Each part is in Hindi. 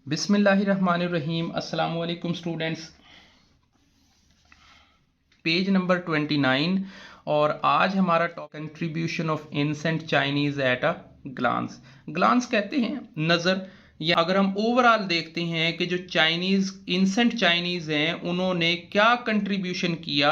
बिस्मिल्लाहिर्रहमानिर्रहीम। अस्सलाम वालेकुम स्टूडेंट्स। पेज नंबर 29 और आज हमारा topic contribution of ancient Chinese at a glance. Glance कहते हैं नज़र, या अगर हम ओवरऑल देखते हैं कि जो चाइनीज़ एंसेंट चाइनीज़ हैं उन्होंने क्या कंट्रीब्यूशन किया,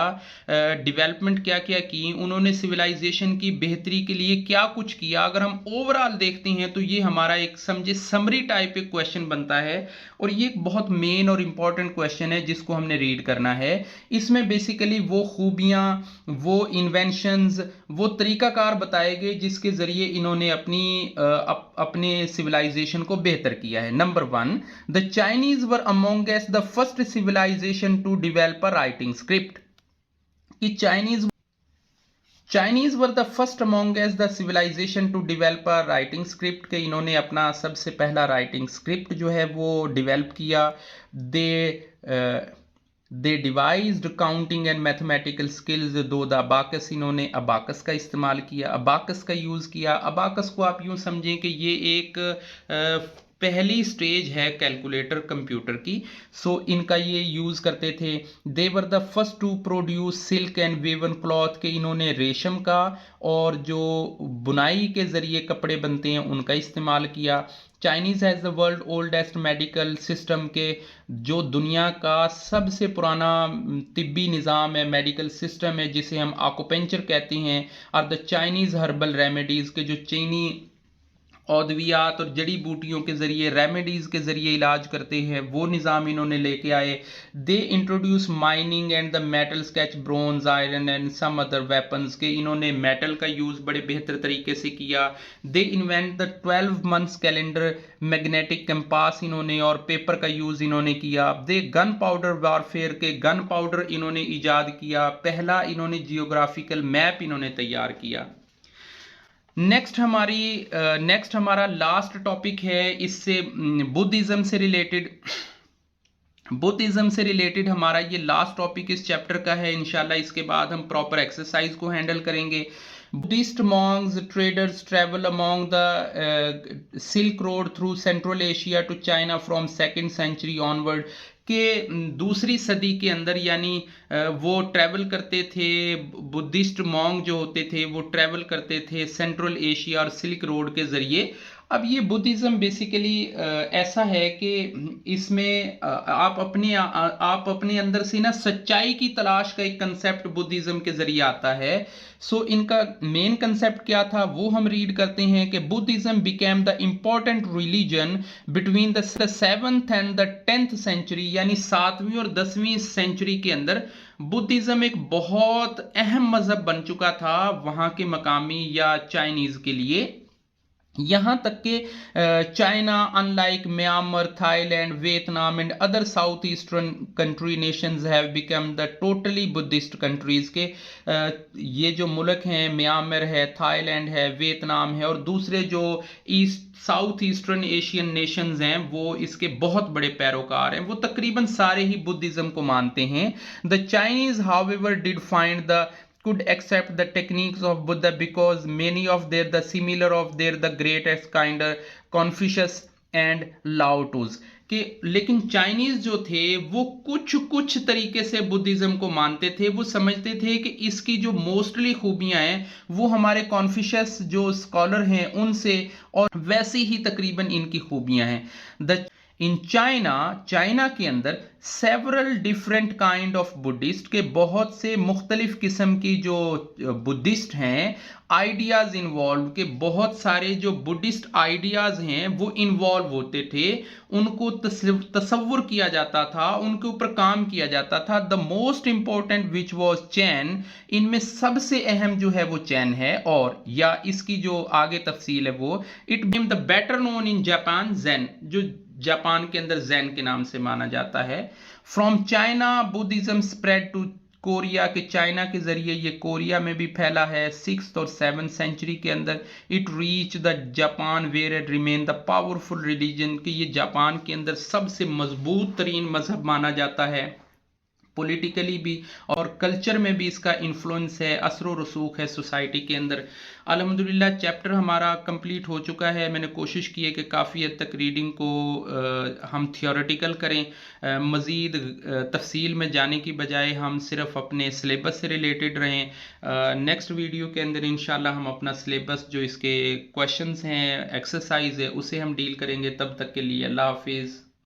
डेवलपमेंट क्या क्या की, उन्होंने सिविलाइजेशन की बेहतरी के लिए क्या कुछ किया, अगर हम ओवरऑल देखते हैं तो ये हमारा एक समझे समरी टाइप एक क्वेश्चन बनता है। और ये एक बहुत मेन और इम्पॉर्टेंट क्वेश्चन है जिसको हमने रीड करना है। इसमें बेसिकली वो खूबियाँ, वो इन्वेंशंस, वो तरीकाकार बताए गए जिसके ज़रिए इन्होंने अपने सिविलाइजेशन को बेहतर किया है। Number 1, the Chinese were amongst the first civilisation to develop a writing script. कि Chinese were the first amongst the civilisation to develop a writing script, के इन्होंने अपना सबसे पहला राइटिंग स्क्रिप्ट जो है वो डेवलप किया। They they devised counting and mathematical skills to the abacus, इन्होंने अबाकस का इस्तेमाल किया, अबाकस का यूज़ किया। अबाकस को आप यूँ समझें कि ये एक पहली स्टेज है कैलकुलेटर कंप्यूटर की। सो इनका ये यूज़ करते थे। They were the first to produce silk and woven cloth, के इन्होंने रेशम का और जो बुनाई के ज़रिए कपड़े बनते हैं उनका इस्तेमाल किया। Chinese has the world oldest medical system, के जो दुनिया का सबसे पुराना तिब्बी निज़ाम है, मेडिकल सिस्टम है जिसे हम आकुपेंचर कहते हैं, और द चाइनीज़ हर्बल रेमेडीज़, के जो चीनी औद्वियात और जड़ी बूटियों के ज़रिए रेमेडीज़ के ज़रिए इलाज करते हैं, वो निज़ाम इन्होंने लेके आए। They introduce mining and the metal sketch bronze iron and some other weapons, के इन्होंने मेटल का यूज़ बड़े बेहतर तरीके से किया। They invent the 12 months calendar, magnetic compass इन्होंने और पेपर का यूज़ इन्होंने किया। दे गन पाउडर वारफेयर, के गन पाउडर इन्होंने ईजाद किया। पहला इन्होंने जियोग्राफिकल मैप इन्होंने तैयार किया। नेक्स्ट हमारा लास्ट टॉपिक है, इससे बुद्धिज्म से रिलेटेड हमारा ये लास्ट टॉपिक इस चैप्टर का है। इंशाल्लाह इसके बाद हम प्रॉपर एक्सरसाइज को हैंडल करेंगे। Buddhist monks traders travel among the Silk Road through Central Asia to China from 2nd century onward, के दूसरी सदी के अंदर यानी वो ट्रैवल करते थे, बुद्धिस्ट मॉन्ग जो होते थे वो ट्रैवल करते थे सेंट्रल एशिया और सिल्क रोड के ज़रिए। अब ये बुद्धिज़्म बेसिकली ऐसा है कि इसमें आप अपने अंदर से ना सच्चाई की तलाश का एक कंसेप्ट बुद्धिज़्म के ज़रिए आता है। सो इनका मेन कंसेप्ट क्या था वो हम रीड करते हैं कि Buddhism became the important religion between the 7th and the 10th century, यानी 7वीं और 10वीं सेंचुरी के अंदर बुद्धिज़्म एक बहुत अहम मजहब बन चुका था वहाँ के मकामी या चाइनीज़ के लिए। यहाँ तक कि China, unlike Myanmar, Thailand, Vietnam and other south eastern country Nations have become the totally Buddhist countries, के ये जो मुल्क हैं म्यांमार है, थाईलैंड है, वियतनाम है और दूसरे जो साउथ ईस्टर्न एशियन नेशंस हैं वो इसके बहुत बड़े पैरोकार हैं, वो तकरीबन सारे ही बुद्धिज़्म को मानते हैं। The Chinese however did find the could accept the techniques of Buddha because many of the similar of the greatest kind of Confucius and Lao Tzu, कि लेकिन चाइनीज जो थे वो कुछ तरीके से बुद्धिज्म को मानते थे। वो समझते थे कि इसकी जो मोस्टली खूबियां हैं वो हमारे कॉन्फ्यूशियस जो स्कॉलर हैं उनसे और वैसी ही तकरीबन इनकी खूबियां हैं। द इन चाइना के अंदर several different kind of Buddhist, के बहुत से मुख्तलिफ किस्म की जो बुद्धिस्ट हैं आइडियाज इन्वॉल्व, के बहुत सारे जो बुद्धिस्ट आइडियाज हैं वो इन्वॉल्व होते थे, उनको तसव्वुर किया जाता था, उनके ऊपर काम किया जाता था। The most important which was chain, इनमें सबसे अहम जो है वो चैन है, और या इसकी जो आगे तफसील है वो it become the better known in Japan Zen, जो जापान के अंदर जैन के नाम से माना जाता है। From China Buddhism spread to Korea, के चाइना के जरिए ये कोरिया में भी फैला है 6th और 7th सेंचुरी के अंदर। It reach the Japan where it remain the powerful religion, कि ये जापान के अंदर सबसे मजबूत तरीन मजहब माना जाता है। पॉलिटिकली भी और कल्चर में भी इसका इन्फ्लुएंस है, असर व रसूख है सोसाइटी के अंदर। अल्हम्दुलिल्लाह चैप्टर हमारा कंप्लीट हो चुका है। मैंने कोशिश की है कि काफ़ी हद तक रीडिंग को हम थियोरेटिकल करें, मज़ीद तफसील में जाने की बजाय हम सिर्फ अपने सिलेबस से रिलेटेड रहें। नेक्स्ट वीडियो के अंदर इंशाल्लाह हम अपना सिलेबस जो इसके क्वेश्चंस हैं, एक्सरसाइज है, उसे हम डील करेंगे। तब तक के लिए अल्लाह हाफिज़।